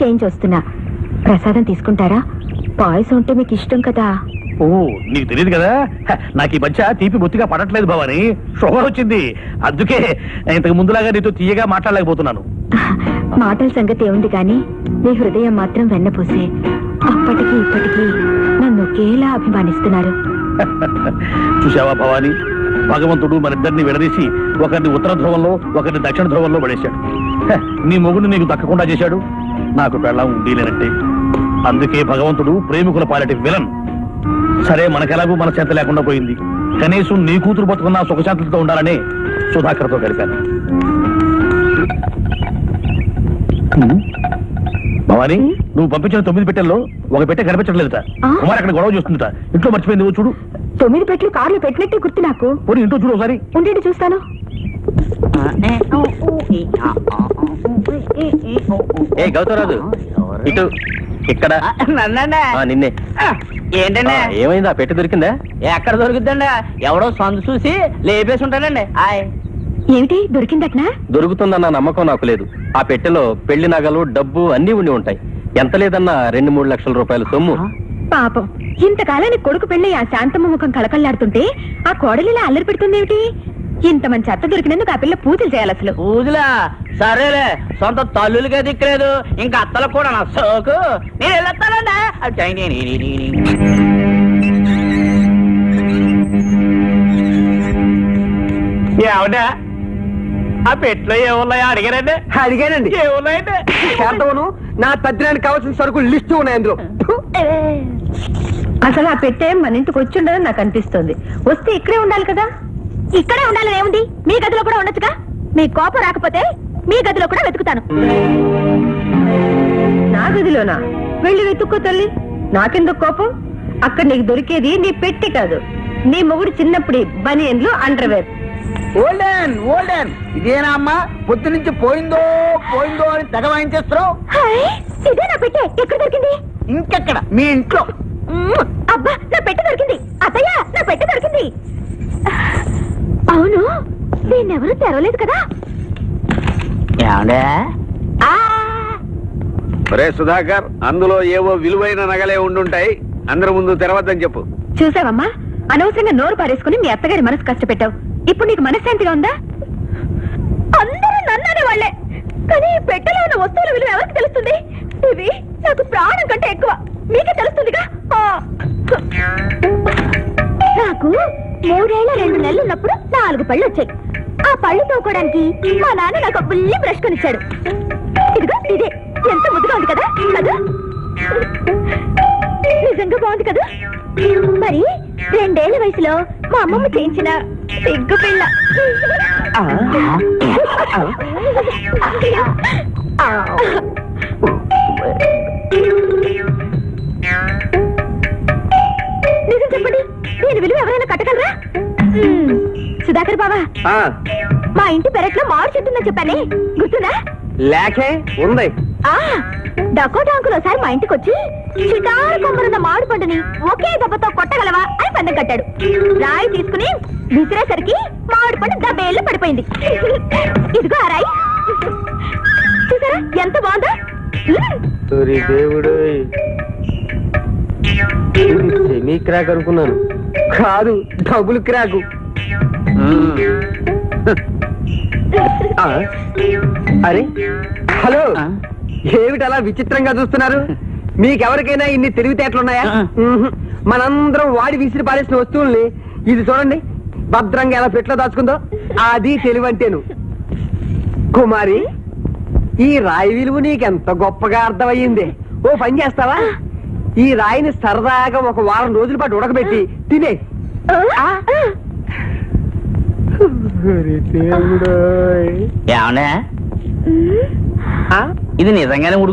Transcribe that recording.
Change వస్తున్నా. ప్రసాదం తీసుకుంటారా? పాయసం ఉంటే మీకు ఇష్టం కదా. ఓ నీకు తెలియదు కదా, నాకు ఈ మధ్య తీపి బొత్తిగా పడట్లేదు భవాని. షుగర్ వచ్చింది, అందుకే ఇంతకు ముందులాగా నీతో తీయగా మాట్లాడలేకపోతున్నాను. మాటల సంగతి ఏముంది కానీ మీ హృదయం మాత్రం వెన్నపూసే. అప్పటికి ఇప్పటికీ నన్ను ఒకేలా అభిమానిస్తున్నారు. చూసావా భవాని, భగవంతుడు మనిద్దరిని విడదీసి ఒకరిని ఉత్తర ధ్రువంలో ఒకరిని దక్షిణ ధ్రువంలో పడేశాడు. నీ మొగుడు నీకు దక్కకుండా చేశాడు, నాకు పెళ్ళం ఉండలేనట్టే. అందుకే భగవంతుడు ప్రేమికుల పాలటి విలన్. సరే మనకెలాగూ మన చేత లేకుండా పోయింది, కనీసం నీ కూతురు బతుకున్న సుఖశాంతులతో ఉండాలని సుధాకర్తో కలిపాను. భవాని, నువ్వు పంపించిన 9 పెట్టెల్లో ఒక పెట్టె కనిపించట్లేదుట. కుమార్ అక్కడ గొడవ చూస్తుందట, ఇంట్లో మర్చిపోయింది. చూడు, 9 పెట్టెలు కార్లో పెట్టినట్టే గుర్తు నాకు. పోనీ ఇంట్లో చూడు ఒకసారి. ఉండి చూస్తాను. ఏ గౌతరాజు, ఇటు ఇక్కడ నిన్నే. ఏంటండి? ఏమైంది? ఆ పెట్టి దొరికిందా? ఎక్కడ దొరుకుతుందండి? ఎవడో సందు చూసి లేపేసి ఉంటాడండి. ఏమిటి దొరికిందట్నా? దొరుకుతుందన్న నమ్మకం నాకు లేదు. ఆ పెట్టెలో పెళ్లి నగలు, డబ్బు అన్ని ఉండి ఉంటాయి. ఎంత లేదన్నా 2-3 లక్షల రూపాయల సొమ్ము. పాపం, ఇంతకాలానికి కొడుకు పెళ్లి ఆ శాంతమ్మ ముఖం కళకళ్లాడుతుంటే ఆ కోడలిలా అల్లరి పెడుతుందేమిటి? ఇంత మంచి అత్త దొరికినందుకు ఆ పిల్ల పూజలు చేయాలి. అసలు పూజలా? సరేలే, సొంత తల్లులకే దిక్కులేదు, ఇంకా అత్తలకు కూడా నా సోకు. నేను వెళ్ళొస్తానండి. ఏమన్నా ఆ పెట్లో ఏమున్నాయో అడిగారండి? అడిగానండి. ఏమున్నాయండి? చేద్దామను, నా తద్దినానికి కావాల్సిన సరుకులు లిస్టు ఉన్నాయి అందులో. అసలు ఆ పెట్టే మన ఇంటికి వచ్చి ఉండదని నాకు అనిపిస్తుంది. వస్తే ఇక్కడే ఉండాలి కదా. ఇక్కడే ఉండాలని ఏముంది? మీ గదిలో కూడా ఉండొచ్చుగా. మీ కోపం రాకపోతే మీ గదిలో కూడా వెతుకుతాను. నా గదిలోనా? వెళ్ళి వెతుక్కో తల్లి, నాకెందుకు కోపం? అక్కడ నీకు దొరికేది నీ పెట్టి కాదు, నీ మొగుడు చిన్నప్పుడు బనియన్లు, అండర్వేర్. ఓల్డెన్ ఇదేనా అమ్మా? పొద్దు నుంచి పోయిందో పోయిందో అని తెగ వాయించేస్తున్నావు. ఇదే నా పెట్టే. ఎక్కడ దొరికింది? ఇంకెక్కడ? మీ ఇంట్లో. అబ్బా, నా పెట్టె దొరికింది. అత్తయ్య, నా పెట్టె దొరికింది. అవును, దీన్నెవరూ తెరవలేదు కదా. ఏమండే? ఒరే సుధాకర్, అందులో ఏవో విలువైన నగలే ఉండుంటాయి, అందరి ముందు తెరవద్దని చెప్పు. చూసావమ్మా, అనవసరంగా నోరు పారేసుకుని మీ అత్తగారి మనసు కష్టపెట్టావు. ఇప్పుడు నీకు మనశ్శాంతిగా ఉందా? అందరూ నన్ననే వాళ్ళే, కానీ ఈ పెట్టెలో ఉన్న వస్తువుల విలువ ఎవరికి తెలుస్తుంది? ఇవి నాకు ప్రాణం కంటే ఎక్కువ, మీకే తెలుస్తుందిగా. నాకు 3 ఏళ్ల 2 నెలలు ఉన్నప్పుడు 4 పళ్ళు వచ్చాయి. ఆ పళ్ళు తోకోవడానికి మా నాన్న నాకు బుల్లి బ్రష్ కొనిచ్చాడు. ఇదిగో ఇదే. ఎంత ముద్దుగా ఉంది కదా. కదా, నిజంగా బాగుంది కదా. మరి 2 ఏళ్ల వయసులో మా అమ్మమ్మ చేయించిన సిగ్గు పిల్ల. నిజం చెప్పండి, నేను విలువ ఎవరైనా కట్టగలరా? సుధాకర్ బావా, మా ఇంటి పెరట్లో మామిడి చెట్టు ఉందని చెప్పానే, గుర్తుందా? లేకే ఉంది. డకోటా అంకుల్ ఒకసారి మా ఇంటికి వచ్చి చిటారు కొమ్మరున్న మామిడి పండుని ఒకే దెబ్బతో కొట్టగలవా అని పందెం కట్టాడు. రాయి తీసుకుని విసిరేసరికి మామిడి పండు దబ్బేళ్ళు పడిపోయింది. ఇదిగో ఆ రాయి, చూసారా ఎంత బాగుందా? దేవుడు, సెమీ క్రాక్ అనుకున్నాను, కాదు డబుల్ క్రాక్. అరే హలో, ఏమిటి అలా విచిత్రంగా చూస్తున్నారు? మీకెవరికైనా ఇన్ని తెలివితేటలున్నాయా? మనందరం వాడి విసిరి పారేసిన వస్తువుల్ని ఇది చూడండి భద్రంగా ఎలా పెట్లో దాచుకుందో, అది తెలివంటేను. కుమారి, ఈ రాయి విలువ నీకెంత గొప్పగా అర్థమయ్యింది. ఓ పని చేస్తావా? ఈ రాయిని సరదాగా 1 వారం రోజుల పాటు ఉడకబెట్టి తినే. ఏమన్నా ఇది నిజంగానే